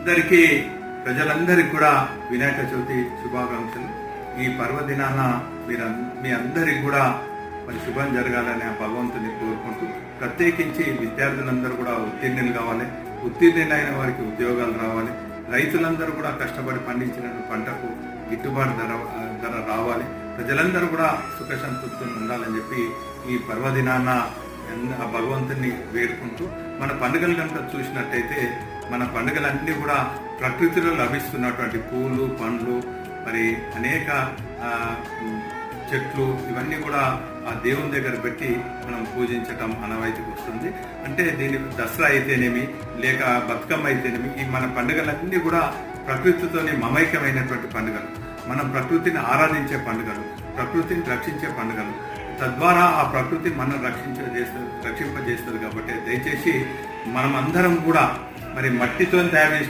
అందరికీ ప్రజలందరికీ కూడా వినాయక చవితి శుభాకాంక్షలు. ఈ పర్వదినాన మీ అందరికి కూడా మరి శుభం జరగాలని ఆ భగవంతుని కోరుకుంటూ, ప్రత్యేకించి విద్యార్థులందరూ కూడా ఉత్తీర్ణులు కావాలి, ఉత్తీర్ణులైన వారికి ఉద్యోగాలు రావాలి, రైతులందరూ కూడా కష్టపడి పండించిన పంటకు గిట్టుబాటు ధర రావాలి, ప్రజలందరూ కూడా సుఖ సంతృప్తులు ఉండాలని చెప్పి ఈ పర్వదినాన ఆ భగవంతుని వేడుకుంటూ, మన పండుగలు కనుక చూసినట్టయితే మన పండుగలన్నీ కూడా ప్రకృతిలో లభిస్తున్నటువంటి పూలు, పండ్లు, మరి అనేక చెట్లు, ఇవన్నీ కూడా ఆ దేవుని దగ్గర పెట్టి మనం పూజించటం అనవాయితీకి వస్తుంది. అంటే దీని దసరా అయితేనేమి, లేక బతుకమ్మ అయితేనేమి, ఈ మన పండుగలన్నీ కూడా ప్రకృతితోనే మమైక్యమైనటువంటి పండుగలు, మనం ప్రకృతిని ఆరాధించే పండుగలు, ప్రకృతిని రక్షించే పండుగలు. తద్వారా ఆ ప్రకృతి మనం రక్షింపజేస్తుంది. కాబట్టి దయచేసి మనమందరం కూడా మరి మట్టితో తయారు చేసిన